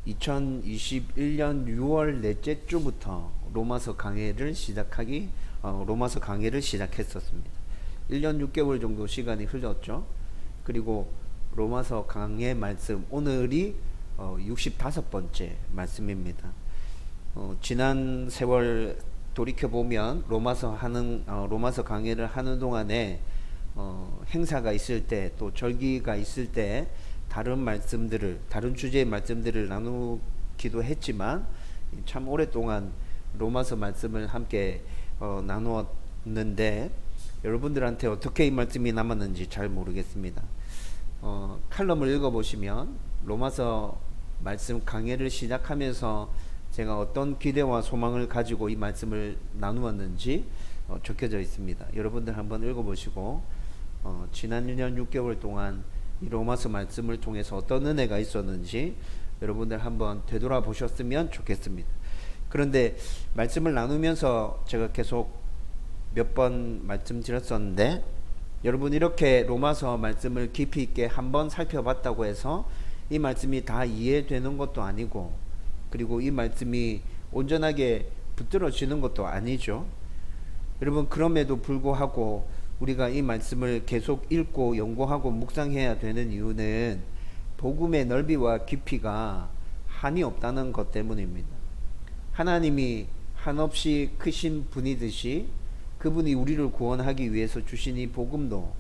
2021년 6월 넷째 주부터 로마서 강해를 시작했었습니다. 1년 6개월 정도 시간이 흘렀죠. 그리고 로마서 강해 말씀, 오늘이 65번째 말씀입니다. 지난 세월 돌이켜보면 로마서 강해를 하는 동안에 행사가 있을 때, 또 절기가 있을 때 다른 주제의 말씀들을 나누기도 했지만, 참 오랫동안 로마서 말씀을 함께 나누었는데 여러분들한테 어떻게 이 말씀이 남았는지 잘 모르겠습니다. 칼럼을 읽어보시면 로마서 말씀 강해를 시작하면서 제가 어떤 기대와 소망을 가지고 이 말씀을 나누었는지 적혀져 있습니다. 여러분들 한번 읽어보시고 지난 1년 6개월 동안 이 로마서 말씀을 통해서 어떤 은혜가 있었는지 여러분들 한번 되돌아보셨으면 좋겠습니다. 그런데 말씀을 나누면서 제가 계속 몇 번 말씀드렸었는데, 여러분, 이렇게 로마서 말씀을 깊이 있게 한번 살펴봤다고 해서 이 말씀이 다 이해되는 것도 아니고, 그리고 이 말씀이 온전하게 붙들어지는 것도 아니죠. 여러분, 그럼에도 불구하고 우리가 이 말씀을 계속 읽고 연구하고 묵상해야 되는 이유는 복음의 넓이와 깊이가 한이 없다는 것 때문입니다. 하나님이 한없이 크신 분이듯이 그분이 우리를 구원하기 위해서 주신 이 복음도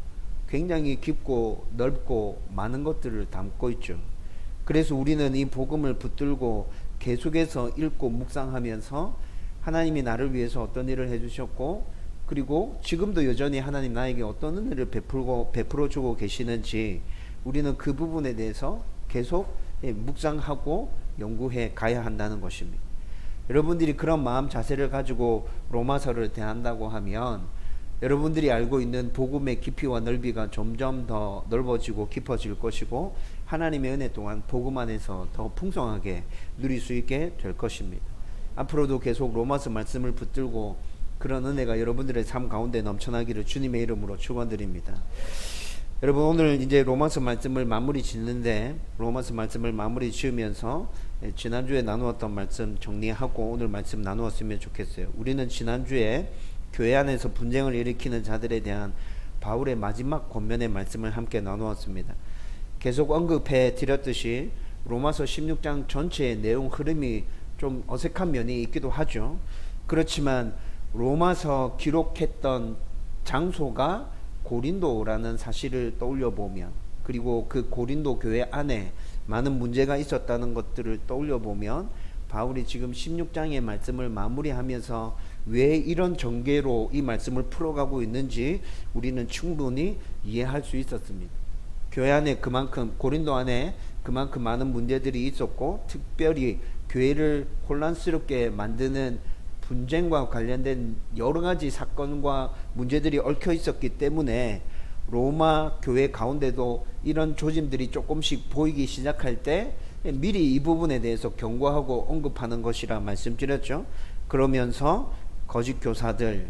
굉장히 깊고 넓고 많은 것들을 담고 있죠. 그래서 우리는 이 복음을 붙들고 계속해서 읽고 묵상하면서 하나님이 나를 위해서 어떤 일을 해주셨고, 그리고 지금도 여전히 하나님 나에게 어떤 은혜를 베풀어 주고 계시는지 우리는 그 부분에 대해서 계속 묵상하고 연구해 가야 한다는 것입니다. 여러분들이 그런 마음 자세를 가지고 로마서를 대한다고 하면 여러분들이 알고 있는 복음의 깊이와 넓이가 점점 더 넓어지고 깊어질 것이고, 하나님의 은혜 또한 복음 안에서 더 풍성하게 누릴 수 있게 될 것입니다. 앞으로도 계속 로마서 말씀을 붙들고 그런 은혜가 여러분들의 삶 가운데 넘쳐나기를 주님의 이름으로 축원드립니다. 여러분, 오늘 이제 로마서 말씀을 마무리 짓는데, 로마서 말씀을 마무리 지으면서 지난주에 나누었던 말씀 정리하고 오늘 말씀 나누었으면 좋겠어요. 우리는 지난주에 교회 안에서 분쟁을 일으키는 자들에 대한 바울의 마지막 권면의 말씀을 함께 나누었습니다. 계속 언급해 드렸듯이 로마서 16장 전체의 내용 흐름이 좀 어색한 면이 있기도 하죠. 그렇지만 로마서 기록했던 장소가 고린도라는 사실을 떠올려 보면, 그리고 그 고린도 교회 안에 많은 문제가 있었다는 것들을 떠올려 보면, 바울이 지금 16장의 말씀을 마무리하면서 왜 이런 전개로 이 말씀을 풀어가고 있는지 우리는 충분히 이해할 수 있었습니다. 교회 안에 고린도 안에 그만큼 많은 문제들이 있었고, 특별히 교회를 혼란스럽게 만드는 분쟁과 관련된 여러 가지 사건과 문제들이 얽혀 있었기 때문에 로마 교회 가운데도 이런 조짐들이 조금씩 보이기 시작할 때 미리 이 부분에 대해서 경고하고 언급하는 것이라 말씀드렸죠. 그러면서 거짓 교사들,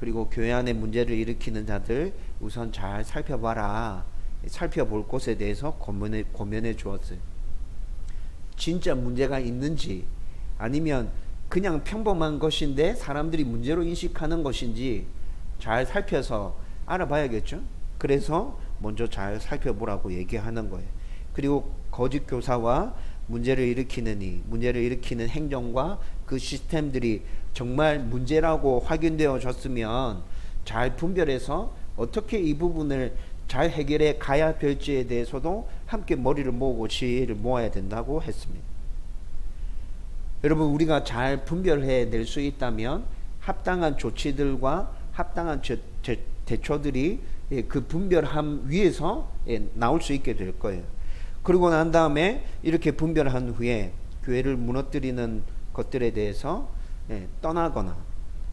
그리고 교회 안에 문제를 일으키는 자들 우선 잘 살펴봐라, 살펴볼 것에 대해서 권면해 주었어요. 진짜 문제가 있는지, 아니면 그냥 평범한 것인데 사람들이 문제로 인식하는 것인지 잘 살펴서 알아봐야겠죠. 그래서 먼저 잘 살펴보라고 얘기하는 거예요. 그리고 거짓 교사와 문제를 일으키는 행정과 그 시스템들이 정말 문제라고 확인되어졌으면 잘 분별해서 어떻게 이 부분을 잘 해결해 가야 될지에 대해서도 함께 머리를 모으고 지혜를 모아야 된다고 했습니다. 여러분, 우리가 잘 분별해 낼 수 있다면 합당한 조치들과 합당한 대처들이 그 분별함 위에서 나올 수 있게 될 거예요. 그리고 난 다음에 이렇게 분별한 후에 교회를 무너뜨리는 것들에 대해서 떠나거나,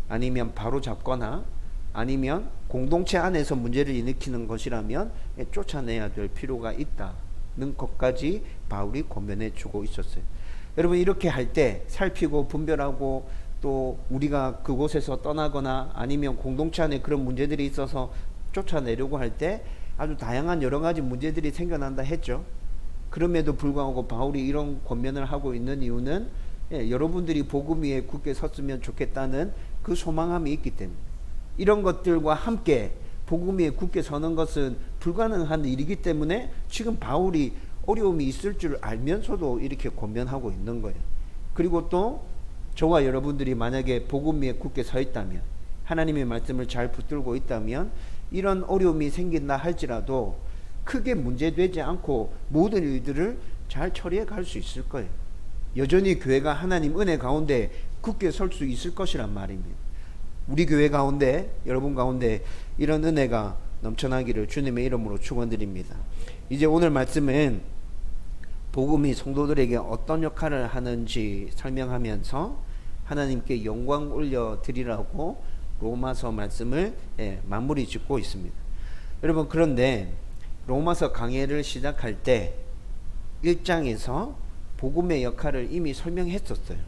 아니면 바로 잡거나, 아니면 공동체 안에서 문제를 일으키는 것이라면 쫓아내야 될 필요가 있다는 것까지 바울이 권면해 주고 있었어요. 여러분, 이렇게 할 때 살피고 분별하고, 또 우리가 그곳에서 떠나거나 아니면 공동체 안에 그런 문제들이 있어서 쫓아내려고 할 때 아주 다양한 여러 가지 문제들이 생겨난다 했죠. 그럼에도 불구하고 바울이 이런 권면을 하고 있는 이유는 여러분들이 복음 위에 굳게 섰으면 좋겠다는 그 소망함이 있기 때문에, 이런 것들과 함께 복음 위에 굳게 서는 것은 불가능한 일이기 때문에 지금 바울이 어려움이 있을 줄 알면서도 이렇게 권면하고 있는 거예요. 그리고 또 저와 여러분들이 만약에 복음 위에 굳게 서 있다면, 하나님의 말씀을 잘 붙들고 있다면 이런 어려움이 생긴다 할지라도 크게 문제되지 않고 모든 일들을 잘 처리해 갈 수 있을 거예요. 여전히 교회가 하나님 은혜 가운데 굳게 설 수 있을 것이란 말입니다. 우리 교회 가운데, 여러분 가운데 이런 은혜가 넘쳐나기를 주님의 이름으로 축원드립니다. 이제 오늘 말씀은 복음이 성도들에게 어떤 역할을 하는지 설명하면서 하나님께 영광 올려드리라고 로마서 말씀을 마무리 짓고 있습니다. 여러분, 그런데 로마서 강해를 시작할 때 1장에서 복음의 역할을 이미 설명했었어요.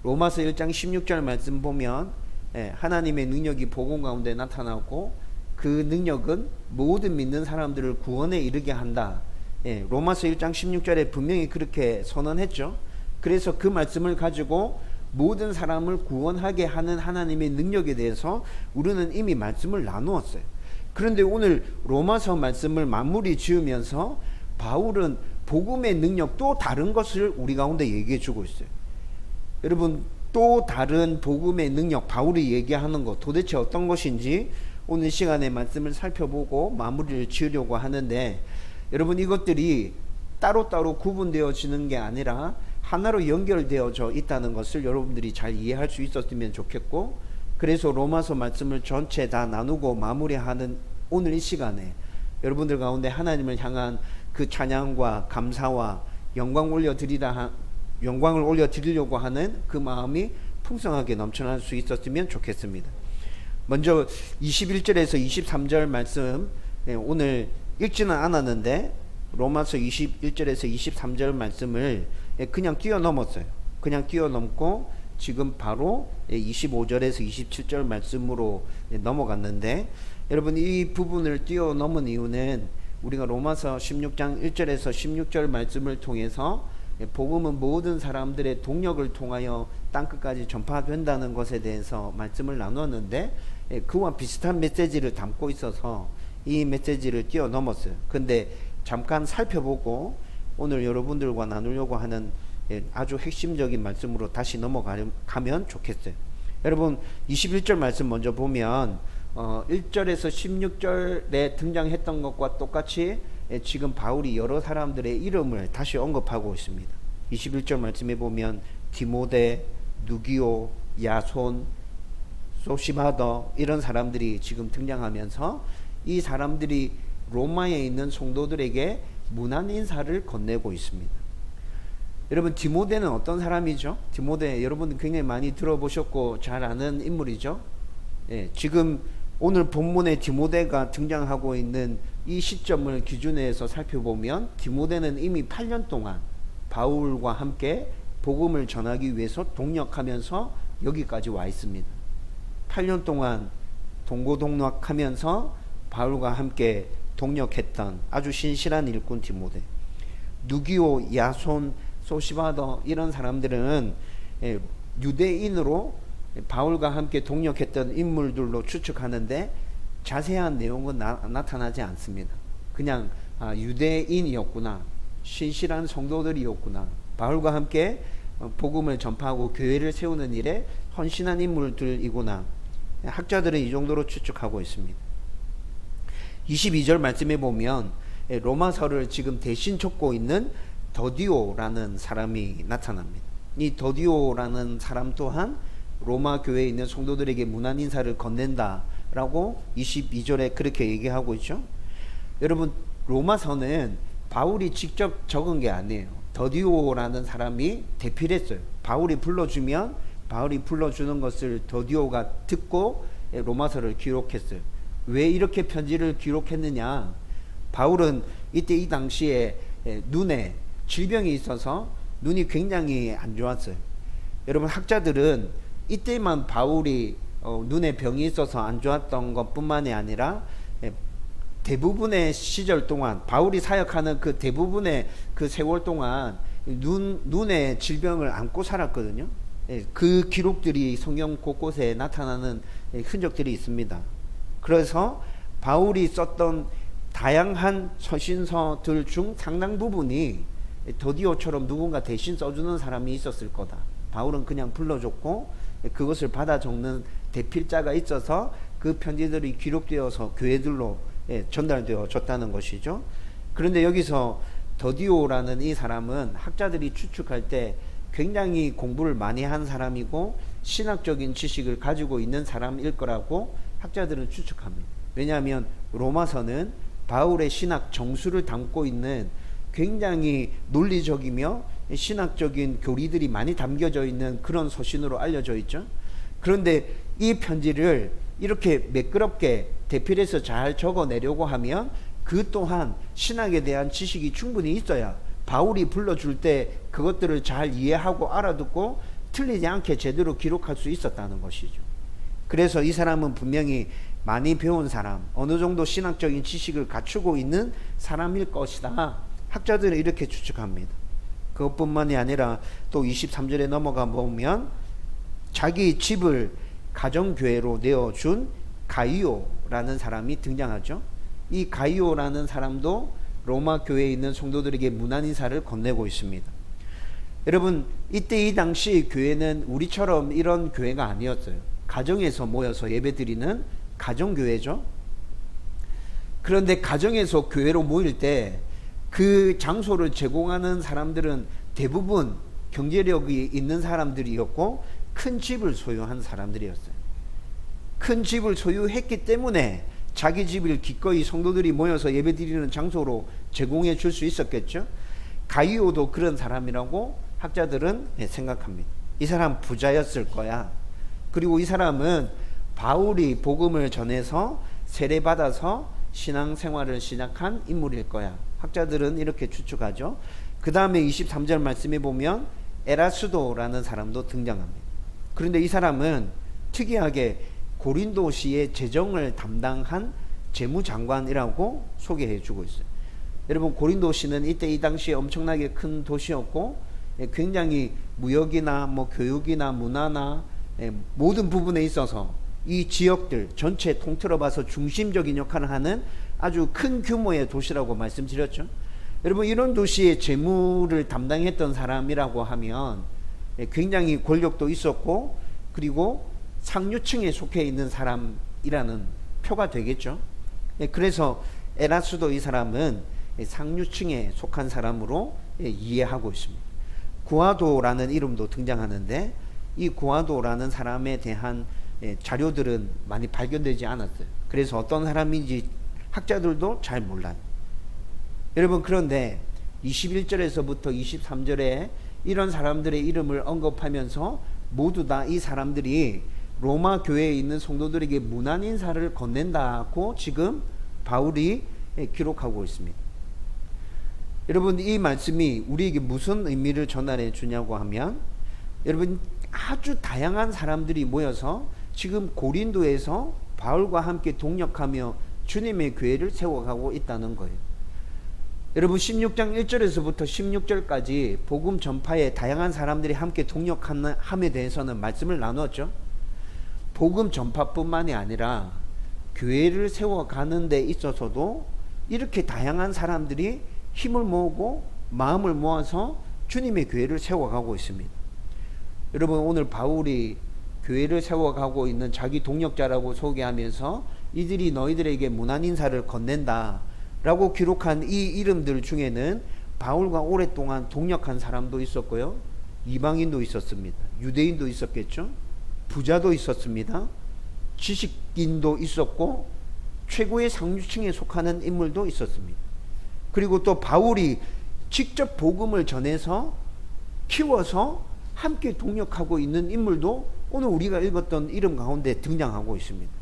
로마서 1장 16절 말씀 보면 하나님의 능력이 복음 가운데 나타나고 그 능력은 모든 믿는 사람들을 구원에 이르게 한다. 로마서 1장 16절에 분명히 그렇게 선언했죠. 그래서 그 말씀을 가지고 모든 사람을 구원하게 하는 하나님의 능력에 대해서 우리는 이미 말씀을 나누었어요. 그런데 오늘 로마서 말씀을 마무리 지으면서 바울은 복음의 능력 또 다른 것을 우리 가운데 얘기해 주고 있어요. 여러분, 또 다른 복음의 능력, 바울이 얘기하는 것 도대체 어떤 것인지 오늘 시간에 말씀을 살펴보고 마무리를 지으려고 하는데, 여러분, 이것들이 따로따로 구분되어지는 게 아니라 하나로 연결되어져 있다는 것을 여러분들이 잘 이해할 수 있었으면 좋겠고, 그래서 로마서 말씀을 전체 다 나누고 마무리하는 오늘 이 시간에 여러분들 가운데 하나님을 향한 그 찬양과 감사와 영광을 올려드리려고 하는 그 마음이 풍성하게 넘쳐날 수 있었으면 좋겠습니다. 먼저 21절에서 23절 말씀 오늘 읽지는 않았는데 로마서 21절에서 23절 말씀을 그냥 뛰어넘었어요. 그냥 뛰어넘고 지금 바로 25절에서 27절 말씀으로 넘어갔는데, 여러분, 이 부분을 뛰어넘은 이유는 우리가 로마서 16장 1절에서 16절 말씀을 통해서 복음은 모든 사람들의 동력을 통하여 땅끝까지 전파된다는 것에 대해서 말씀을 나눴는데, 그와 비슷한 메시지를 담고 있어서 이 메시지를 뛰어넘었어요. 근데 잠깐 살펴보고 오늘 여러분들과 나누려고 하는 아주 핵심적인 말씀으로 다시 넘어가면 좋겠어요. 여러분, 21절 말씀 먼저 보면 1절에서 16절에 등장했던 것과 똑같이 지금 바울이 여러 사람들의 이름을 다시 언급하고 있습니다. 21절 말씀에 보면 디모데, 누기오, 야손, 소시바더 이런 사람들이 지금 등장하면서 이 사람들이 로마에 있는 성도들에게 문안 인사를 건네고 있습니다. 여러분, 디모데는 어떤 사람이죠? 디모데 여러분 굉장히 많이 들어보셨고 잘 아는 인물이죠. 지금 오늘 본문에 디모데가 등장하고 있는 이 시점을 기준으로 해서 살펴보면 디모데는 이미 8년 동안 바울과 함께 복음을 전하기 위해서 동력하면서 여기까지 와 있습니다. 8년 동안 동고동락하면서 바울과 함께 동력했던 아주 신실한 일꾼 디모데. 누기오, 야손, 소시바더 이런 사람들은 유대인으로 바울과 함께 동력했던 인물들로 추측하는데 자세한 내용은 나타나지 않습니다. 그냥 유대인이었구나, 신실한 성도들이었구나, 바울과 함께 복음을 전파하고 교회를 세우는 일에 헌신한 인물들이구나, 학자들은 이 정도로 추측하고 있습니다. 22절 말씀에 보면 로마서를 지금 대신 적고 있는 더디오라는 사람이 나타납니다. 이 더디오라는 사람 또한 로마 교회에 있는 성도들에게 문안 인사를 건넨다라고 22절에 그렇게 얘기하고 있죠. 여러분, 로마서는 바울이 직접 적은 게 아니에요. 더디오라는 사람이 대필했어요. 바울이 불러주면 바울이 불러주는 것을 더디오가 듣고 로마서를 기록했어요. 왜 이렇게 편지를 기록했느냐? 바울은 이때 이 당시에 눈에 질병이 있어서 눈이 굉장히 안 좋았어요. 여러분, 학자들은 이때만 바울이 눈에 병이 있어서 안 좋았던 것뿐만이 아니라 대부분의 시절 동안 바울이 사역하는 그 대부분의 그 세월 동안 눈에 질병을 안고 살았거든요. 그 기록들이 성경 곳곳에 나타나는 흔적들이 있습니다. 그래서 바울이 썼던 다양한 서신서들 중 상당 부분이 더디오처럼 누군가 대신 써주는 사람이 있었을 거다. 바울은 그냥 불러줬고 그것을 받아 적는 대필자가 있어서 그 편지들이 기록되어서 교회들로 전달되어 졌다는 것이죠. 그런데 여기서 더디오라는 이 사람은 학자들이 추측할 때 굉장히 공부를 많이 한 사람이고 신학적인 지식을 가지고 있는 사람일 거라고 학자들은 추측합니다. 왜냐하면 로마서는 바울의 신학 정수를 담고 있는 굉장히 논리적이며 신학적인 교리들이 많이 담겨져 있는 그런 서신으로 알려져 있죠. 그런데 이 편지를 이렇게 매끄럽게 대필해서 잘 적어내려고 하면 그 또한 신학에 대한 지식이 충분히 있어야 바울이 불러줄 때 그것들을 잘 이해하고 알아듣고 틀리지 않게 제대로 기록할 수 있었다는 것이죠. 그래서 이 사람은 분명히 많이 배운 사람, 어느 정도 신학적인 지식을 갖추고 있는 사람일 것이다. 학자들은 이렇게 추측합니다. 그것뿐만이 아니라 또 23절에 넘어가 보면 자기 집을 가정교회로 내어준 가이오라는 사람이 등장하죠. 이 가이오라는 사람도 로마 교회에 있는 성도들에게 문안 인사를 건네고 있습니다. 여러분, 이때 이 당시 교회는 우리처럼 이런 교회가 아니었어요. 가정에서 모여서 예배드리는 가정교회죠. 그런데 가정에서 교회로 모일 때 그 장소를 제공하는 사람들은 대부분 경제력이 있는 사람들이었고 큰 집을 소유한 사람들이었어요. 큰 집을 소유했기 때문에 자기 집을 기꺼이 성도들이 모여서 예배드리는 장소로 제공해 줄 수 있었겠죠. 가이오도 그런 사람이라고 학자들은 생각합니다. 이 사람 부자였을 거야. 그리고 이 사람은 바울이 복음을 전해서 세례받아서 신앙생활을 시작한 인물일 거야. 학자들은 이렇게 추측하죠. 그 다음에 23절 말씀에 보면 에라스도라는 사람도 등장합니다. 그런데 이 사람은 특이하게 고린도시의 재정을 담당한 재무장관이라고 소개해 주고 있어요. 여러분, 고린도시는 이때 이 당시에 엄청나게 큰 도시였고 굉장히 무역이나 교육이나 문화나 모든 부분에 있어서 이 지역들 전체 통틀어 봐서 중심적인 역할을 하는 아주 큰 규모의 도시라고 말씀드렸죠. 여러분, 이런 도시의 재무를 담당했던 사람이라고 하면 굉장히 권력도 있었고 그리고 상류층에 속해 있는 사람이라는 표가 되겠죠. 그래서 에라스도 이 사람은 상류층에 속한 사람으로 이해하고 있습니다. 구아도라는 이름도 등장하는데 이 구아도라는 사람에 대한 자료들은 많이 발견되지 않았어요. 그래서 어떤 사람인지 학자들도 잘 몰라요. 여러분, 그런데 21절에서부터 23절에 이런 사람들의 이름을 언급하면서 모두 다 이 사람들이 로마 교회에 있는 성도들에게 문안 인사를 건넨다고 지금 바울이 기록하고 있습니다. 여러분, 이 말씀이 우리에게 무슨 의미를 전달해 주냐고 하면, 여러분, 아주 다양한 사람들이 모여서 지금 고린도에서 바울과 함께 동역하며 주님의 교회를 세워가고 있다는 거예요. 여러분, 16장 1절에서부터 16절까지 복음 전파에 다양한 사람들이 함께 동역함에 대해서는 말씀을 나누었죠. 복음 전파뿐만이 아니라 교회를 세워가는 데 있어서도 이렇게 다양한 사람들이 힘을 모으고 마음을 모아서 주님의 교회를 세워가고 있습니다. 여러분, 오늘 바울이 교회를 세워가고 있는 자기 동역자라고 소개하면서 이들이 너희들에게 문안 인사를 건넨다 라고 기록한 이 이름들 중에는 바울과 오랫동안 동역한 사람도 있었고요, 이방인도 있었습니다. 유대인도 있었겠죠. 부자도 있었습니다. 지식인도 있었고 최고의 상류층에 속하는 인물도 있었습니다. 그리고 또 바울이 직접 복음을 전해서 키워서 함께 동역하고 있는 인물도 오늘 우리가 읽었던 이름 가운데 등장하고 있습니다.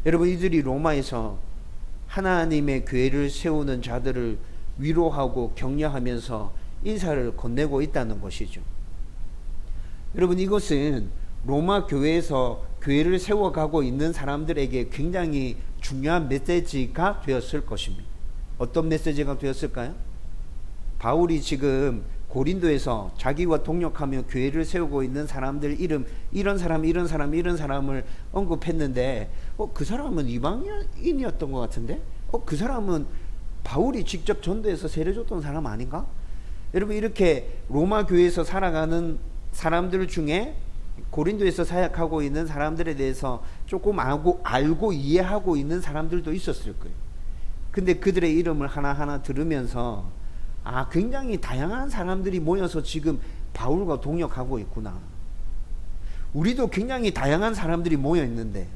여러분, 이들이 로마에서 하나님의 교회를 세우는 자들을 위로하고 격려하면서 인사를 건네고 있다는 것이죠. 여러분, 이것은 로마 교회에서 교회를 세워가고 있는 사람들에게 굉장히 중요한 메시지가 되었을 것입니다. 어떤 메시지가 되었을까요? 바울이 지금 고린도에서 자기와 동역하며 교회를 세우고 있는 사람들 이름, 이런 사람을 언급했는데 그 사람은 이방인이었던 것 같은데 그 사람은 바울이 직접 전도해서 세례줬던 사람 아닌가? 여러분, 이렇게 로마 교회에서 살아가는 사람들 중에 고린도에서 사역하고 있는 사람들에 대해서 조금 알고 이해하고 있는 사람들도 있었을 거예요. 근데 그들의 이름을 하나하나 들으면서 굉장히 다양한 사람들이 모여서 지금 바울과 동역하고 있구나. 우리도 굉장히 다양한 사람들이 모여 있는데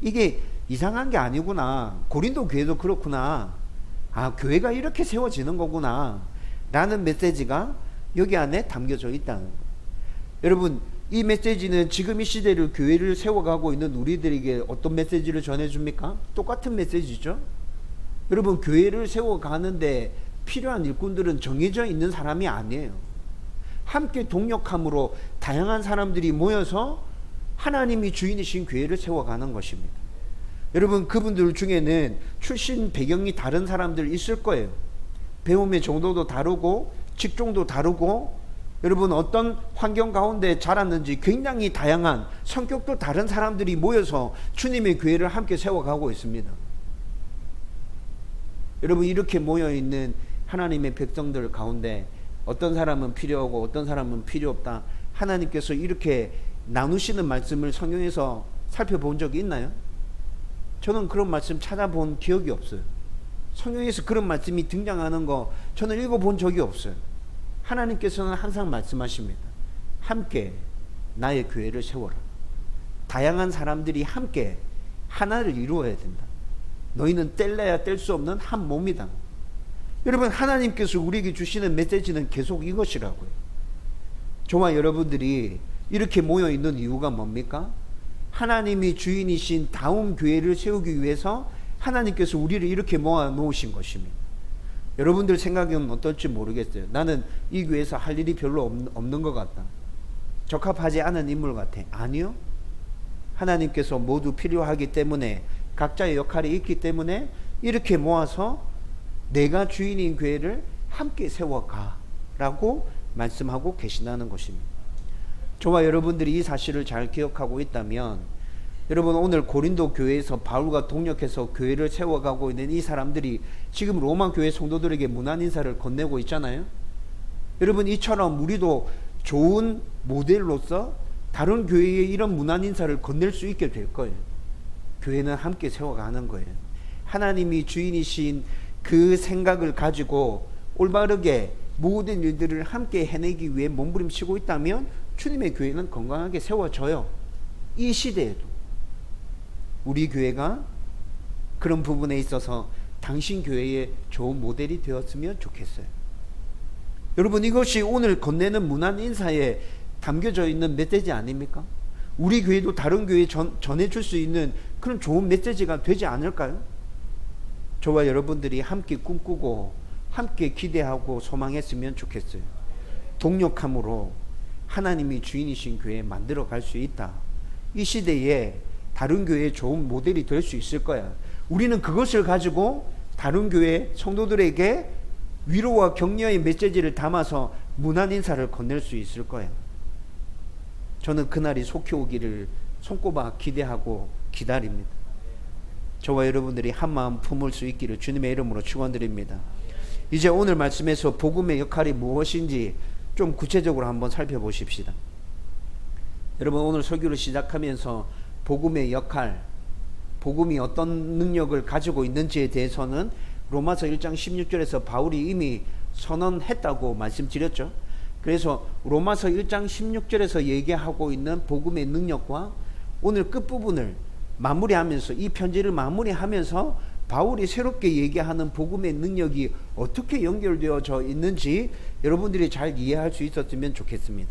이게 이상한 게 아니구나. 고린도 교회도 그렇구나. 교회가 이렇게 세워지는 거구나 라는 메시지가 여기 안에 담겨져 있다는 거예요. 여러분, 이 메시지는 지금 이 시대를 교회를 세워가고 있는 우리들에게 어떤 메시지를 전해줍니까? 똑같은 메시지죠. 여러분, 교회를 세워가는데 필요한 일꾼들은 정해져 있는 사람이 아니에요. 함께 동역함으로 다양한 사람들이 모여서 하나님이 주인이신 교회를 세워가는 것입니다. 여러분, 그분들 중에는 출신 배경이 다른 사람들 있을 거예요. 배움의 정도도 다르고 직종도 다르고 여러분 어떤 환경 가운데 자랐는지 굉장히 다양한 성격도 다른 사람들이 모여서 주님의 교회를 함께 세워가고 있습니다. 여러분, 이렇게 모여있는 하나님의 백성들 가운데 어떤 사람은 필요하고 어떤 사람은 필요 없다, 하나님께서 이렇게 나누시는 말씀을 성경에서 살펴본 적이 있나요? 저는 그런 말씀 찾아본 기억이 없어요. 성경에서 그런 말씀이 등장하는 거 저는 읽어본 적이 없어요. 하나님께서는 항상 말씀하십니다. 함께 나의 교회를 세워라. 다양한 사람들이 함께 하나를 이루어야 된다. 너희는 뗄래야 뗄 수 없는 한 몸이다. 여러분, 하나님께서 우리에게 주시는 메시지는 계속 이것이라고요. 저와 여러분들이 이렇게 모여 있는 이유가 뭡니까? 하나님이 주인이신 다음 교회를 세우기 위해서 하나님께서 우리를 이렇게 모아 놓으신 것입니다. 여러분들 생각은 어떨지 모르겠어요. 나는 이 교회에서 할 일이 별로 없는 것 같다. 적합하지 않은 인물 같아. 아니요. 하나님께서 모두 필요하기 때문에, 각자의 역할이 있기 때문에 이렇게 모아서 내가 주인인 교회를 함께 세워가 라고 말씀하고 계시다는 것입니다. 저와 여러분들이 이 사실을 잘 기억하고 있다면, 여러분, 오늘 고린도 교회에서 바울과 동역해서 교회를 세워가고 있는 이 사람들이 지금 로마 교회 성도들에게 문안 인사를 건네고 있잖아요. 여러분, 이처럼 우리도 좋은 모델로서 다른 교회에 이런 문안 인사를 건넬 수 있게 될 거예요. 교회는 함께 세워가는 거예요. 하나님이 주인이신 그 생각을 가지고 올바르게 모든 일들을 함께 해내기 위해 몸부림치고 있다면 주님의 교회는 건강하게 세워져요. 이 시대에도 우리 교회가 그런 부분에 있어서 당신 교회의 좋은 모델이 되었으면 좋겠어요. 여러분, 이것이 오늘 건네는 문안 인사에 담겨져 있는 메시지 아닙니까? 우리 교회도 다른 교회에 전해줄 수 있는 그런 좋은 메시지가 되지 않을까요? 저와 여러분들이 함께 꿈꾸고 함께 기대하고 소망했으면 좋겠어요. 동력함으로 하나님이 주인이신 교회 만들어 갈 수 있다. 이 시대에 다른 교회의 좋은 모델이 될 수 있을 거야. 우리는 그것을 가지고 다른 교회 성도들에게 위로와 격려의 메시지를 담아서 문안 인사를 건넬 수 있을 거야. 저는 그날이 속히 오기를 손꼽아 기대하고 기다립니다. 저와 여러분들이 한마음 품을 수 있기를 주님의 이름으로 축원드립니다. 이제 오늘 말씀에서 복음의 역할이 무엇인지 좀 구체적으로 한번 살펴보십시다. 여러분, 오늘 설교를 시작하면서 복음의 역할, 복음이 어떤 능력을 가지고 있는지에 대해서는 로마서 1장 16절에서 바울이 이미 선언했다고 말씀드렸죠. 그래서 로마서 1장 16절에서 얘기하고 있는 복음의 능력과 오늘 끝부분을 마무리하면서, 이 편지를 마무리하면서 바울이 새롭게 얘기하는 복음의 능력이 어떻게 연결되어져 있는지 여러분들이 잘 이해할 수 있었으면 좋겠습니다.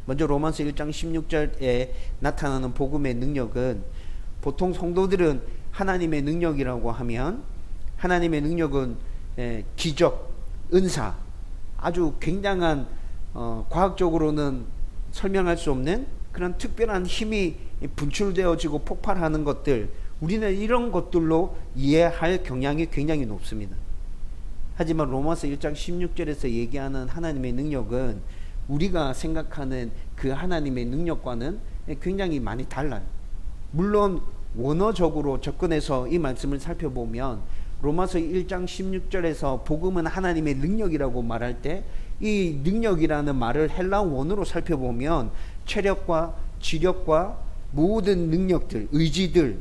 먼저 로마서 1장 16절에 나타나는 복음의 능력은, 보통 성도들은 하나님의 능력이라고 하면 하나님의 능력은 기적, 은사, 아주 굉장한 과학적으로는 설명할 수 없는 그런 특별한 힘이 분출되어지고 폭발하는 것들, 우리는 이런 것들로 이해할 경향이 굉장히 높습니다. 하지만 로마서 1장 16절에서 얘기하는 하나님의 능력은 우리가 생각하는 그 하나님의 능력과는 굉장히 많이 달라요. 물론 원어적으로 접근해서 이 말씀을 살펴보면 로마서 1장 16절에서 복음은 하나님의 능력이라고 말할 때 이 능력이라는 말을 헬라 원어로 살펴보면 체력과 지력과 모든 능력들, 의지들,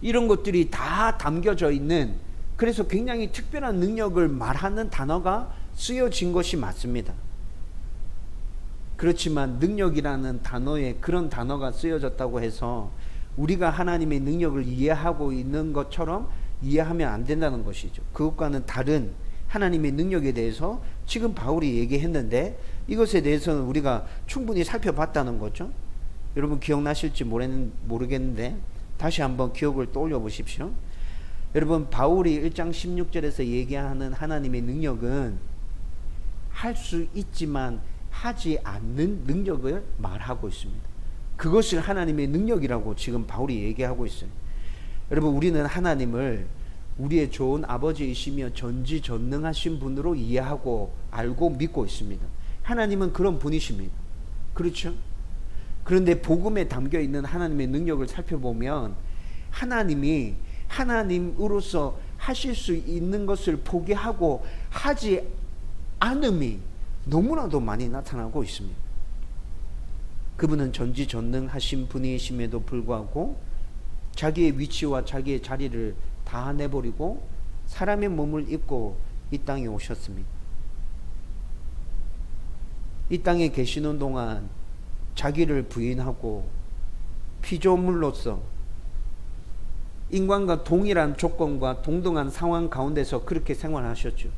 이런 것들이 다 담겨져 있는, 그래서 굉장히 특별한 능력을 말하는 단어가 쓰여진 것이 맞습니다. 그렇지만 능력이라는 단어에 그런 단어가 쓰여졌다고 해서 우리가 하나님의 능력을 이해하고 있는 것처럼 이해하면 안 된다는 것이죠. 그것과는 다른 하나님의 능력에 대해서 지금 바울이 얘기했는데 이것에 대해서는 우리가 충분히 살펴봤다는 거죠. 여러분 기억나실지 모르겠는데 다시 한번 기억을 떠올려 보십시오. 여러분 바울이 1장 16절에서 얘기하는 하나님의 능력은 할 수 있지만 하지 않는 능력을 말하고 있습니다. 그것을 하나님의 능력이라고 지금 바울이 얘기하고 있어요. 여러분 우리는 하나님을 우리의 좋은 아버지이시며 전지전능하신 분으로 이해하고 알고 믿고 있습니다. 하나님은 그런 분이십니다. 그렇죠? 그런데 복음에 담겨 있는 하나님의 능력을 살펴보면 하나님이 하나님으로서 하실 수 있는 것을 포기하고 하지 않음이 너무나도 많이 나타나고 있습니다. 그분은 전지전능하신 분이심에도 불구하고 자기의 위치와 자기의 자리를 다 내버리고 사람의 몸을 입고 이 땅에 오셨습니다. 이 땅에 계시는 동안 자기를 부인하고 피조물로서 인간과 동일한 조건과 동등한 상황 가운데서 그렇게 생활하셨죠.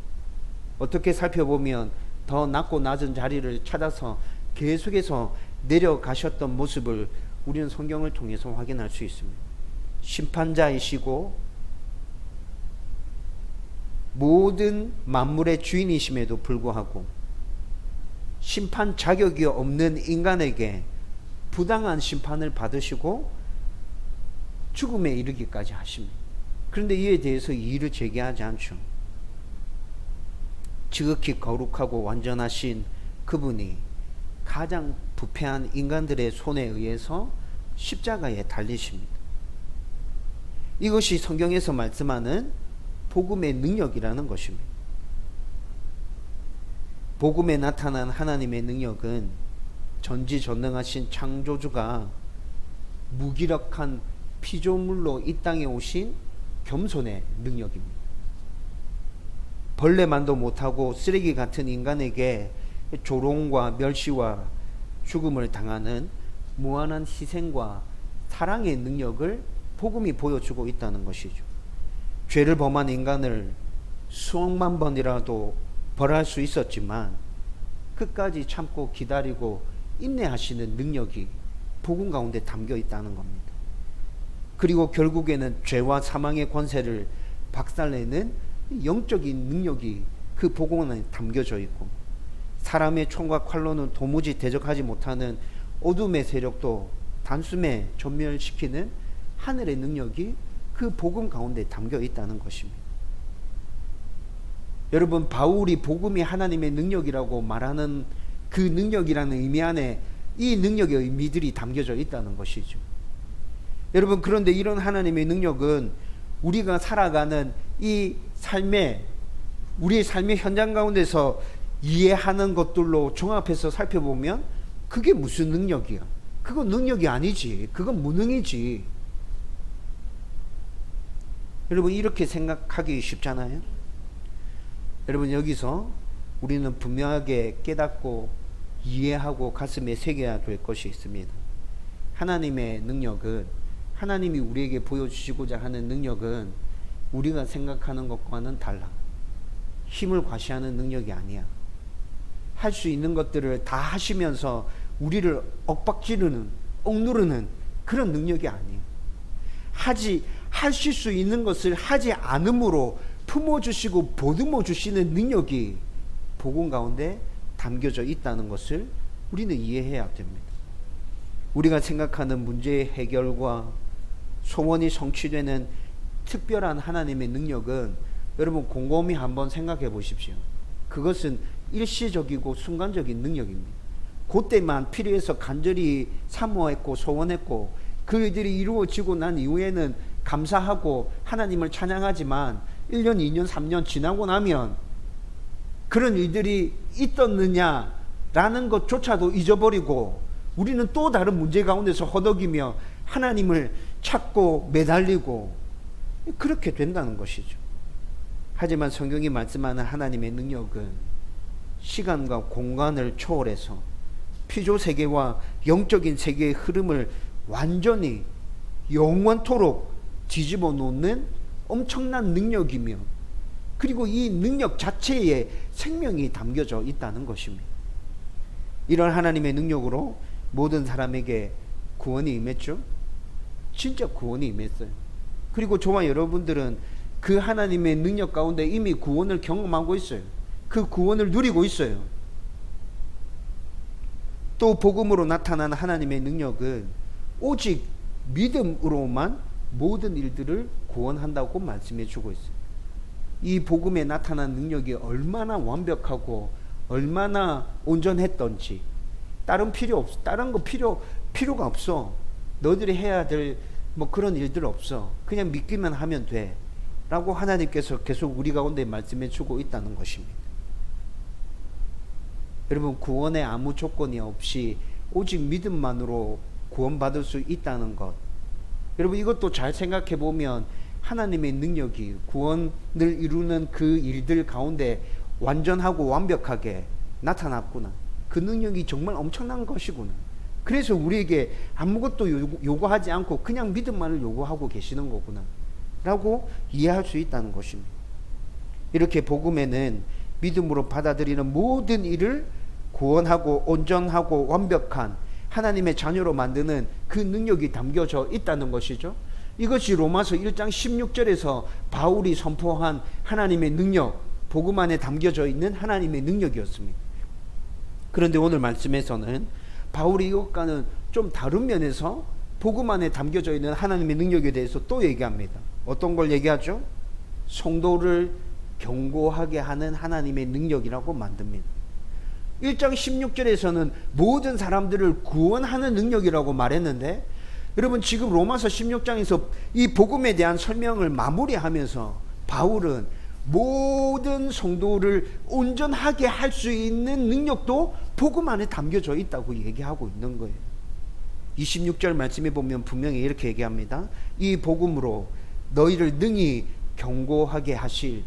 어떻게 살펴보면 더 낮고 낮은 자리를 찾아서 계속해서 내려가셨던 모습을 우리는 성경을 통해서 확인할 수 있습니다. 심판자이시고 모든 만물의 주인이심에도 불구하고 심판 자격이 없는 인간에게 부당한 심판을 받으시고 죽음에 이르기까지 하십니다. 그런데 이에 대해서 이의를 제기하지 않죠. 지극히 거룩하고 완전하신 그분이 가장 부패한 인간들의 손에 의해서 십자가에 달리십니다. 이것이 성경에서 말씀하는 복음의 능력이라는 것입니다. 복음에 나타난 하나님의 능력은 전지전능하신 창조주가 무기력한 피조물로 이 땅에 오신 겸손의 능력입니다. 벌레만도 못하고 쓰레기 같은 인간에게 조롱과 멸시와 죽음을 당하는 무한한 희생과 사랑의 능력을 복음이 보여주고 있다는 것이죠. 죄를 범한 인간을 수억만 번이라도 벌할 수 있었지만 끝까지 참고 기다리고 인내하시는 능력이 복음 가운데 담겨 있다는 겁니다. 그리고 결국에는 죄와 사망의 권세를 박살내는 영적인 능력이 그 복음 안에 담겨져 있고 사람의 총과 칼로는 도무지 대적하지 못하는 어둠의 세력도 단숨에 전멸시키는 하늘의 능력이 그 복음 가운데 담겨 있다는 것입니다. 여러분 바울이 복음이 하나님의 능력이라고 말하는 그 능력이라는 의미 안에 이 능력의 의미들이 담겨져 있다는 것이죠. 여러분 그런데 이런 하나님의 능력은 우리가 살아가는 이 삶에 우리의 삶의 현장 가운데서 이해하는 것들로 종합해서 살펴보면 그게 무슨 능력이야? 그건 능력이 아니지. 그건 무능이지. 여러분 이렇게 생각하기 쉽잖아요. 여러분 여기서 우리는 분명하게 깨닫고 이해하고 가슴에 새겨야 될 것이 있습니다. 하나님의 능력은 하나님이 우리에게 보여주시고자 하는 능력은 우리가 생각하는 것과는 달라. 힘을 과시하는 능력이 아니야. 할 수 있는 것들을 다 하시면서 우리를 억박지르는 억누르는 그런 능력이 아니에요. 하실 수 있는 것을 하지 않음으로 품어주시고 보듬어 주시는 능력이 복음 가운데 담겨져 있다는 것을 우리는 이해해야 됩니다. 우리가 생각하는 문제의 해결과 소원이 성취되는 특별한 하나님의 능력은 여러분 곰곰이 한번 생각해 보십시오. 그것은 일시적이고 순간적인 능력입니다. 그때만 필요해서 간절히 사모했고 소원했고 그 일들이 이루어지고 난 이후에는 감사하고 하나님을 찬양하지만 1년, 2년, 3년 지나고 나면 그런 일들이 있었느냐라는 것조차도 잊어버리고 우리는 또 다른 문제 가운데서 허덕이며 하나님을 찾고 매달리고 그렇게 된다는 것이죠. 하지만 성경이 말씀하는 하나님의 능력은 시간과 공간을 초월해서 피조세계와 영적인 세계의 흐름을 완전히 영원토록 뒤집어 놓는 엄청난 능력이며 그리고 이 능력 자체에 생명이 담겨져 있다는 것입니다. 이런 하나님의 능력으로 모든 사람에게 구원이 임했죠. 진짜 구원이 임했어요. 그리고 저와 여러분들은 그 하나님의 능력 가운데 이미 구원을 경험하고 있어요. 그 구원을 누리고 있어요. 또 복음으로 나타난 하나님의 능력은 오직 믿음으로만 모든 일들을 구원한다고 말씀해 주고 있어요. 이 복음에 나타난 능력이 얼마나 완벽하고 얼마나 온전했던지 다른 거 필요가 없어. 너희들이 해야 될 뭐 그런 일들 없어. 그냥 믿기만 하면 돼. 라고 하나님께서 계속 우리 가운데 말씀해 주고 있다는 것입니다. 여러분 구원에 아무 조건이 없이 오직 믿음만으로 구원받을 수 있다는 것. 여러분 이것도 잘 생각해 보면 하나님의 능력이 구원을 이루는 그 일들 가운데 완전하고 완벽하게 나타났구나. 그 능력이 정말 엄청난 것이구나. 그래서 우리에게 아무것도 요구하지 않고 그냥 믿음만을 요구하고 계시는 거구나 라고 이해할 수 있다는 것입니다. 이렇게 복음에는 믿음으로 받아들이는 모든 일을 구원하고 온전하고 완벽한 하나님의 자녀로 만드는 그 능력이 담겨져 있다는 것이죠. 이것이 로마서 1장 16절에서 바울이 선포한 하나님의 능력, 복음 안에 담겨져 있는 하나님의 능력이었습니다. 그런데 오늘 말씀에서는 바울이 이것과는 좀 다른 면에서 복음 안에 담겨져 있는 하나님의 능력에 대해서 또 얘기합니다. 어떤 걸 얘기하죠? 성도를 경고하게 하는 하나님의 능력이라고 만듭니다. 1장 16절에서는 모든 사람들을 구원하는 능력이라고 말했는데 여러분 지금 로마서 16장에서 이 복음에 대한 설명을 마무리하면서 바울은 모든 성도를 온전하게 할 수 있는 능력도 복음 안에 담겨져 있다고 얘기하고 있는 거예요. 26절 말씀에 보면 분명히 이렇게 얘기합니다. 이 복음으로 너희를 능히 경고하게 하실,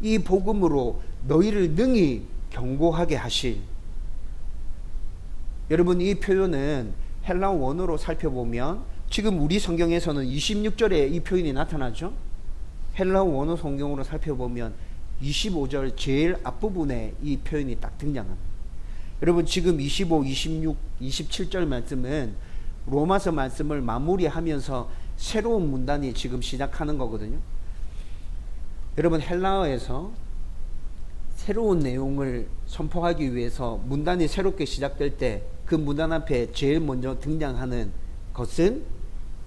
이 복음으로 너희를 능히 경고하게 하실. 여러분 이 표현은 헬라어 원어로 살펴보면 지금 우리 성경에서는 26절에 이 표현이 나타나죠. 헬라어 원어 성경으로 살펴보면 25절 제일 앞부분에 이 표현이 딱 등장합니다. 여러분 지금 25, 26, 27절 말씀은 로마서 말씀을 마무리하면서 새로운 문단이 지금 시작하는 거거든요. 여러분 헬라어에서 새로운 내용을 선포하기 위해서 문단이 새롭게 시작될 때 그 문단 앞에 제일 먼저 등장하는 것은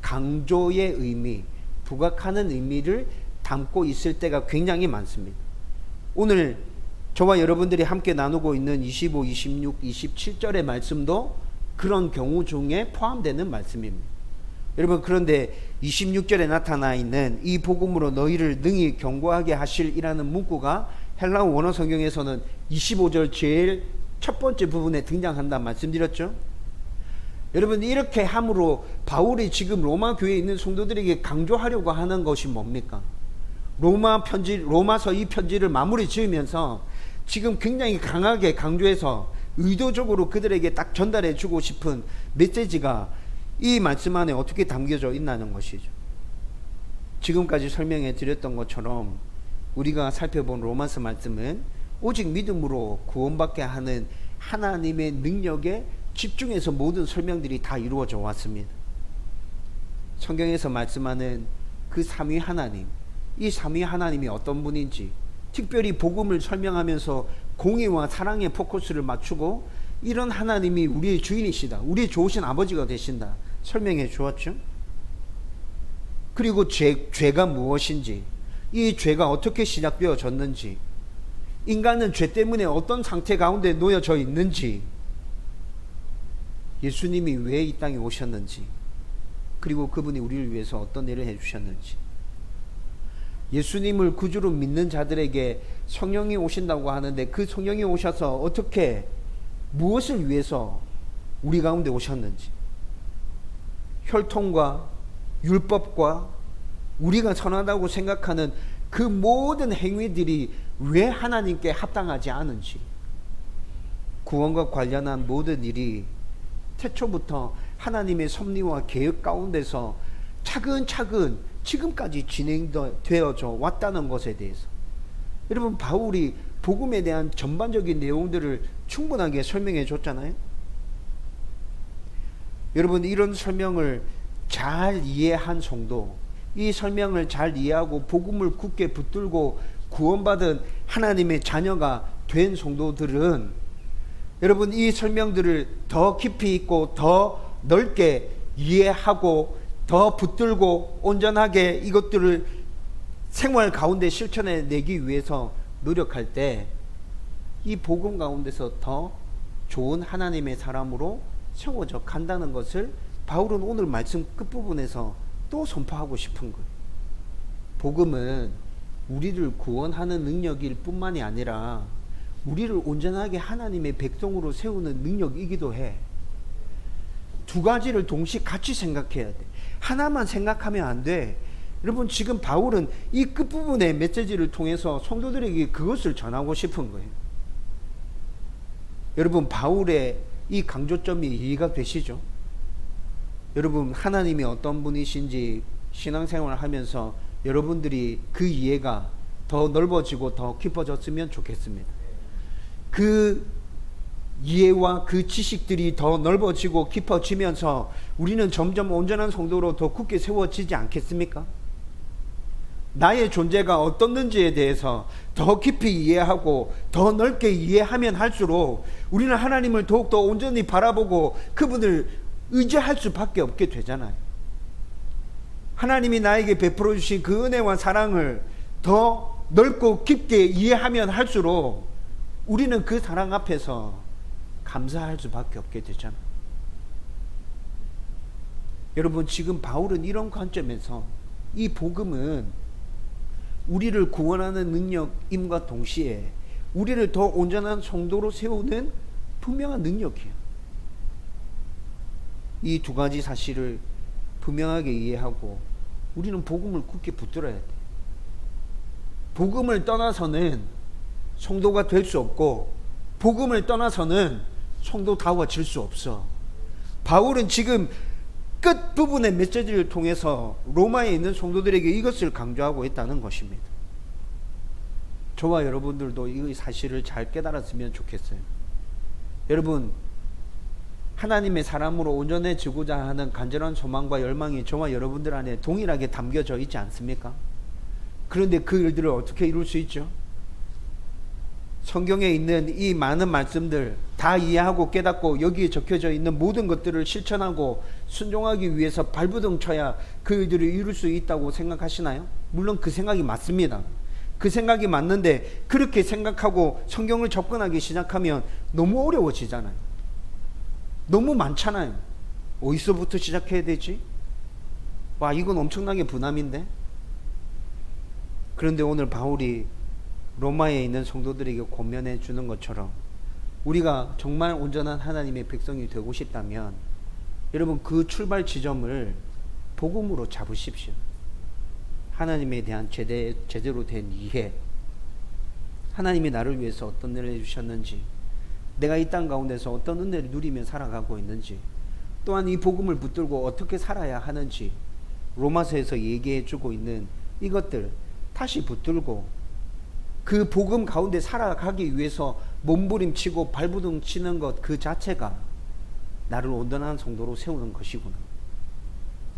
강조의 의미, 부각하는 의미를 담고 있을 때가 굉장히 많습니다. 오늘 저와 여러분들이 함께 나누고 있는 25, 26, 27절의 말씀도 그런 경우 중에 포함되는 말씀입니다. 여러분 그런데 26절에 나타나 있는 이 복음으로 너희를 능히 경고하게 하실이라는 문구가 헬라어 원어 성경에서는 25절 제일 첫 번째 부분에 등장한다 말씀드렸죠. 여러분 이렇게 함으로 바울이 지금 로마 교회에 있는 성도들에게 강조하려고 하는 것이 뭡니까? 로마서 이 편지를 마무리 지으면서 지금 굉장히 강하게 강조해서 의도적으로 그들에게 딱 전달해 주고 싶은 메시지가 이 말씀 안에 어떻게 담겨져 있다는 것이죠. 지금까지 설명해 드렸던 것처럼 우리가 살펴본 로마서 말씀은 오직 믿음으로 구원받게 하는 하나님의 능력에 집중해서 모든 설명들이 다 이루어져 왔습니다. 성경에서 말씀하는 그 삼위 하나님, 이 삼위 하나님이 어떤 분인지 특별히 복음을 설명하면서 공의와 사랑의 포커스를 맞추고 이런 하나님이 우리의 주인이시다, 우리의 좋으신 아버지가 되신다 설명해 주었죠. 그리고 죄가 무엇인지, 이 죄가 어떻게 시작되어졌는지, 인간은 죄 때문에 어떤 상태 가운데 놓여져 있는지, 예수님이 왜 이 땅에 오셨는지, 그리고 그분이 우리를 위해서 어떤 일을 해주셨는지, 예수님을 구주로 믿는 자들에게 성령이 오신다고 하는데 그 성령이 오셔서 어떻게 무엇을 위해서 우리 가운데 오셨는지, 혈통과 율법과 우리가 선하다고 생각하는 그 모든 행위들이 왜 하나님께 합당하지 않은지, 구원과 관련한 모든 일이 태초부터 하나님의 섭리와 계획 가운데서 차근차근 지금까지 진행되어져 왔다는 것에 대해서, 여러분 바울이 복음에 대한 전반적인 내용들을 충분하게 설명해 줬잖아요. 여러분 이런 설명을 잘 이해한 성도, 이 설명을 잘 이해하고 복음을 굳게 붙들고 구원받은 하나님의 자녀가 된 성도들은 여러분 이 설명들을 더 깊이 있고 더 넓게 이해하고 더 붙들고 온전하게 이것들을 생활 가운데 실천해 내기 위해서 노력할 때 이 복음 가운데서 더 좋은 하나님의 사람으로 세워져 간다는 것을 바울은 오늘 말씀 끝부분에서 또 선포하고 싶은 거예요. 복음은 우리를 구원하는 능력일 뿐만이 아니라 우리를 온전하게 하나님의 백성으로 세우는 능력이기도 해. 두 가지를 동시에 같이 생각해야 돼. 하나만 생각하면 안 돼. 여러분 지금 바울은 이 끝부분의 메시지를 통해서 성도들에게 그것을 전하고 싶은 거예요. 여러분 바울의 이 강조점이 이해가 되시죠? 여러분 하나님이 어떤 분이신지 신앙생활을 하면서 여러분들이 그 이해가 더 넓어지고 더 깊어졌으면 좋겠습니다. 그 이해와 그 지식들이 더 넓어지고 깊어지면서 우리는 점점 온전한 성도로 더 굳게 세워지지 않겠습니까? 나의 존재가 어떻는지에 대해서 더 깊이 이해하고 더 넓게 이해하면 할수록 우리는 하나님을 더욱더 온전히 바라보고 그분을 의지할 수밖에 없게 되잖아요. 하나님이 나에게 베풀어 주신 그 은혜와 사랑을 더 넓고 깊게 이해하면 할수록 우리는 그 사랑 앞에서 감사할 수밖에 없게 되잖아요. 여러분 지금 바울은 이런 관점에서 이 복음은 우리를 구원하는 능력임과 동시에 우리를 더 온전한 성도로 세우는 분명한 능력이에요. 이 두 가지 사실을 분명하게 이해하고 우리는 복음을 굳게 붙들어야 돼. 복음을 떠나서는 성도가 될 수 없고 복음을 떠나서는 성도다워질 수 없어. 바울은 지금 끝부분의 메시지를 통해서 로마에 있는 성도들에게 이것을 강조하고 있다는 것입니다. 저와 여러분들도 이 사실을 잘 깨달았으면 좋겠어요. 여러분 하나님의 사람으로 온전해지고자 하는 간절한 소망과 열망이 저와 여러분들 안에 동일하게 담겨져 있지 않습니까? 그런데 그 일들을 어떻게 이룰 수 있죠? 성경에 있는 이 많은 말씀들 다 이해하고 깨닫고 여기에 적혀져 있는 모든 것들을 실천하고 순종하기 위해서 발부둥 쳐야 그 일들을 이룰 수 있다고 생각하시나요? 물론 그 생각이 맞습니다. 그 생각이 맞는데 그렇게 생각하고 성경을 접근하기 시작하면 너무 어려워지잖아요. 너무 많잖아요. 어디서부터 시작해야 되지? 와, 이건 엄청나게 부담인데? 그런데 오늘 바울이 로마에 있는 성도들에게 권면해 주는 것처럼 우리가 정말 온전한 하나님의 백성이 되고 싶다면 여러분 그 출발 지점을 복음으로 잡으십시오. 하나님에 대한 제대로 된 이해, 하나님이 나를 위해서 어떤 일을 해주셨는지, 내가 이 땅 가운데서 어떤 은혜를 누리며 살아가고 있는지, 또한 이 복음을 붙들고 어떻게 살아야 하는지 로마서에서 얘기해 주고 있는 이것들 다시 붙들고 그 복음 가운데 살아가기 위해서 몸부림치고 발부둥 치는 것 그 자체가 나를 온전한 성도로 세우는 것이구나.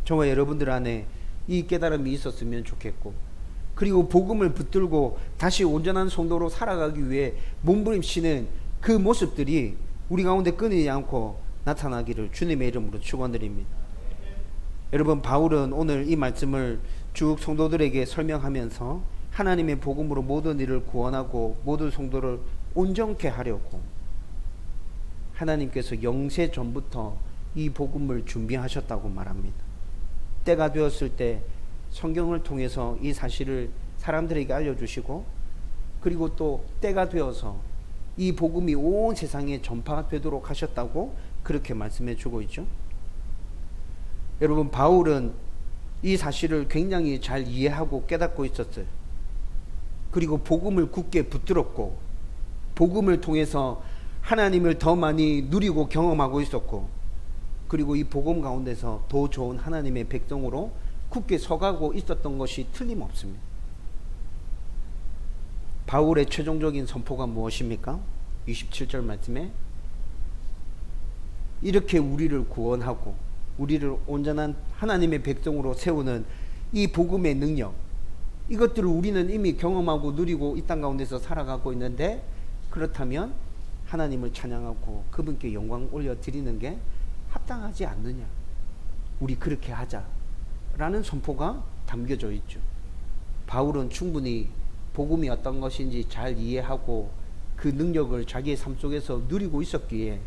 저와 여러분들 안에 이 깨달음이 있었으면 좋겠고, 그리고 복음을 붙들고 다시 온전한 성도로 살아가기 위해 몸부림치는 그 모습들이 우리 가운데 끊이지 않고 나타나기를 주님의 이름으로 축원드립니다. 여러분, 바울은 오늘 이 말씀을 쭉 성도들에게 설명하면서 하나님의 복음으로 모든 일을 구원하고 모든 성도를 온전케 하려고 하나님께서 영세 전부터 이 복음을 준비하셨다고 말합니다. 때가 되었을 때 성경을 통해서 이 사실을 사람들에게 알려주시고, 그리고 또 때가 되어서 이 복음이 온 세상에 전파되도록 하셨다고 그렇게 말씀해 주고 있죠. 여러분, 바울은 이 사실을 굉장히 잘 이해하고 깨닫고 있었어요. 그리고 복음을 굳게 붙들었고, 복음을 통해서 하나님을 더 많이 누리고 경험하고 있었고, 그리고 이 복음 가운데서 더 좋은 하나님의 백성으로 굳게 서가고 있었던 것이 틀림없습니다. 바울의 최종적인 선포가 무엇입니까? 27절 말씀에 이렇게 우리를 구원하고 우리를 온전한 하나님의 백성으로 세우는 이 복음의 능력, 이것들을 우리는 이미 경험하고 누리고 이 땅 가운데서 살아가고 있는데, 그렇다면 하나님을 찬양하고 그분께 영광 올려드리는 게 합당하지 않느냐, 우리 그렇게 하자 라는 선포가 담겨져 있죠. 바울은 충분히 복음이 어떤 것인지 잘 이해하고 그 능력을 자기의 삶 속에서 누리고 있었기에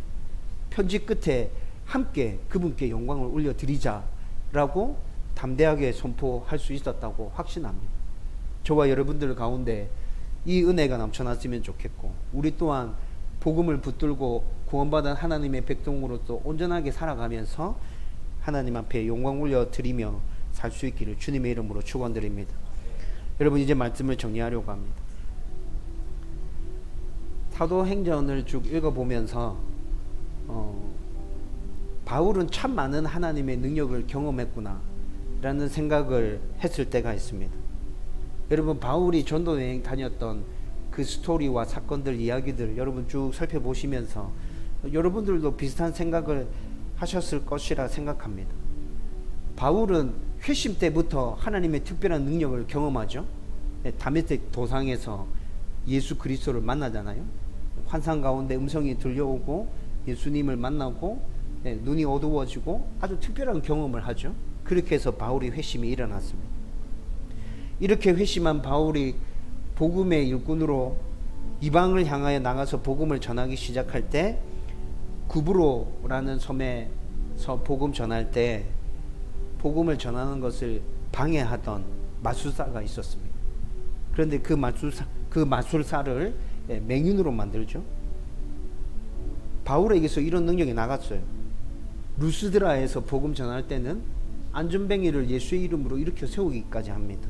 편지 끝에 함께 그분께 영광을 올려드리자라고 담대하게 선포할 수 있었다고 확신합니다. 저와 여러분들 가운데 이 은혜가 넘쳐났으면 좋겠고, 우리 또한 복음을 붙들고 구원받은 하나님의 백성으로서 온전하게 살아가면서 하나님 앞에 영광 올려드리며 살 수 있기를 주님의 이름으로 축원드립니다. 여러분, 이제 말씀을 정리하려고 합니다. 사도행전을 쭉 읽어보면서 바울은 참 많은 하나님의 능력을 경험했구나 라는 생각을 했을 때가 있습니다. 여러분, 바울이 전도 여행 다녔던 그 스토리와 사건들, 이야기들 여러분 쭉 살펴보시면서 여러분들도 비슷한 생각을 하셨을 것이라 생각합니다. 바울은 회심 때부터 하나님의 특별한 능력을 경험하죠. 다메섹 도상에서 예수 그리스도를 만나잖아요. 환상 가운데 음성이 들려오고 예수님을 만나고 눈이 어두워지고 아주 특별한 경험을 하죠. 그렇게 해서 바울이 회심이 일어났습니다. 이렇게 회심한 바울이 복음의 일꾼으로 이방을 향하여 나가서 복음을 전하기 시작할 때, 구브로라는 섬에서 복음 전할 때 복음을 전하는 것을 방해하던 마술사가 있었습니다. 그런데 그 마술사를 맹인으로 만들죠. 바울에게서 이런 능력이 나갔어요. 루스드라에서 복음 전할 때는 안전뱅이를 예수의 이름으로 일으켜 세우기까지 합니다.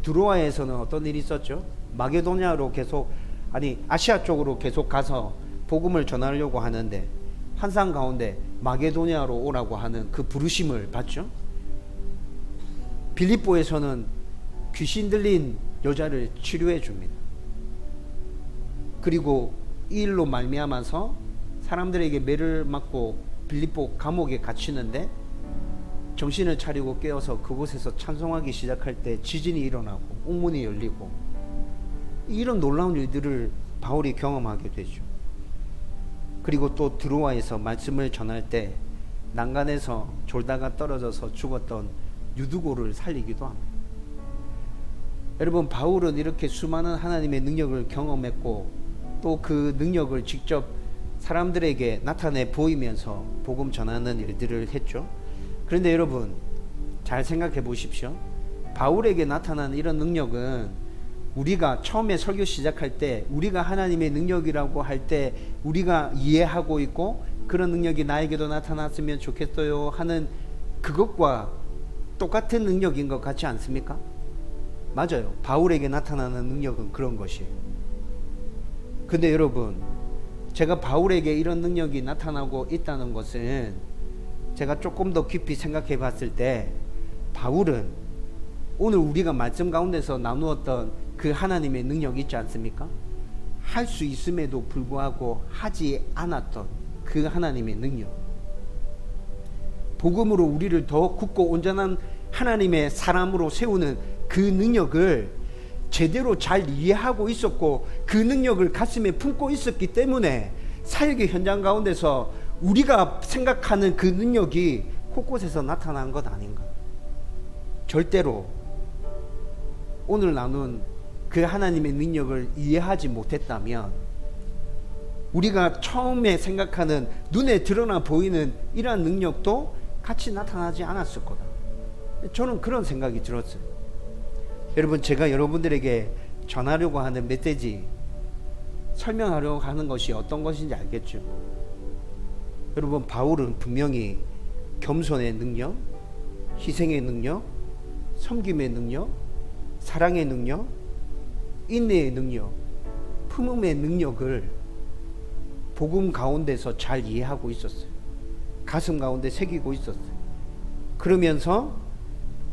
드로아에서는 어떤 일이 있었죠? 마게도냐로 아시아 쪽으로 계속 가서 복음을 전하려고 하는데 환상 가운데 마게도냐로 오라고 하는 그 부르심을 받죠. 빌립보에서는 귀신 들린 여자를 치료해 줍니다. 그리고 이 일로 말미암아서 사람들에게 매를 맞고 빌립보 감옥에 갇히는데 정신을 차리고 깨어서 그곳에서 찬송하기 시작할 때 지진이 일어나고 옥문이 열리고, 이런 놀라운 일들을 바울이 경험하게 되죠. 그리고 또 드로아에서 말씀을 전할 때 난간에서 졸다가 떨어져서 죽었던 유두고를 살리기도 합니다. 여러분, 바울은 이렇게 수많은 하나님의 능력을 경험했고, 또 그 능력을 직접 사람들에게 나타내 보이면서 복음 전하는 일들을 했죠. 그런데 여러분, 잘 생각해 보십시오. 바울에게 나타난 이런 능력은 우리가 처음에 설교 시작할 때 우리가 하나님의 능력이라고 할 때 우리가 이해하고 있고, 그런 능력이 나에게도 나타났으면 좋겠어요 하는 그것과 똑같은 능력인 것 같지 않습니까? 맞아요. 바울에게 나타나는 능력은 그런 것이에요. 근데 여러분, 제가 바울에게 이런 능력이 나타나고 있다는 것은 제가 조금 더 깊이 생각해 봤을 때, 바울은 오늘 우리가 말씀 가운데서 나누었던 그 하나님의 능력 있지 않습니까? 할 수 있음에도 불구하고 하지 않았던 그 하나님의 능력, 복음으로 우리를 더 굳고 온전한 하나님의 사람으로 세우는 그 능력을 제대로 잘 이해하고 있었고, 그 능력을 가슴에 품고 있었기 때문에 사역의 현장 가운데서 우리가 생각하는 그 능력이 곳곳에서 나타난 것 아닌가? 절대로 오늘 나눈 그 하나님의 능력을 이해하지 못했다면 우리가 처음에 생각하는 눈에 드러나 보이는 이러한 능력도 같이 나타나지 않았을 거다. 저는 그런 생각이 들었어요. 여러분, 제가 여러분들에게 전하려고 하는 메시지, 설명하려고 하는 것이 어떤 것인지 알겠죠? 여러분, 바울은 분명히 겸손의 능력, 희생의 능력, 섬김의 능력, 사랑의 능력, 인내의 능력, 품음의 능력을 복음 가운데서 잘 이해하고 있었어요. 가슴 가운데 새기고 있었어요. 그러면서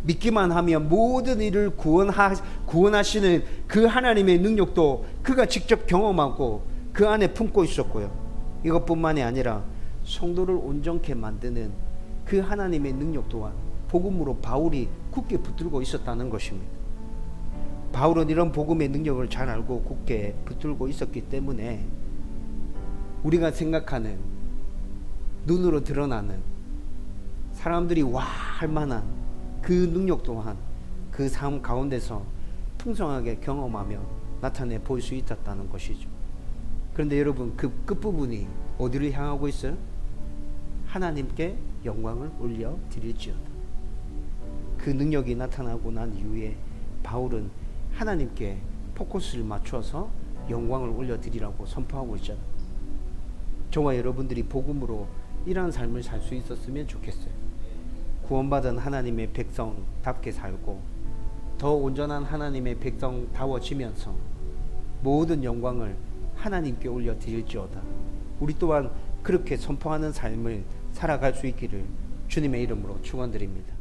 믿기만 하면 모든 일을 구원하시는 그 하나님의 능력도 그가 직접 경험하고 그 안에 품고 있었고요. 이것뿐만이 아니라 성도를 온전케 만드는 그 하나님의 능력 또한 복음으로 바울이 굳게 붙들고 있었다는 것입니다. 바울은 이런 복음의 능력을 잘 알고 굳게 붙들고 있었기 때문에 우리가 생각하는 눈으로 드러나는 사람들이 와 할 만한 그 능력 또한 그 삶 가운데서 풍성하게 경험하며 나타내 보일 수 있었다는 것이죠. 그런데 여러분, 그 끝부분이 어디를 향하고 있어요? 하나님께 영광을 올려 드릴지어다. 그 능력이 나타나고 난 이후에 바울은 하나님께 포커스를 맞춰서 영광을 올려 드리라고 선포하고 있잖아요. 저와 여러분들이 복음으로 이러한 삶을 살 수 있었으면 좋겠어요. 구원받은 하나님의 백성답게 살고 더 온전한 하나님의 백성다워지면서 모든 영광을 하나님께 올려 드릴지어다. 우리 또한 그렇게 선포하는 삶을 살아갈 수 있기를 주님의 이름으로 축원드립니다.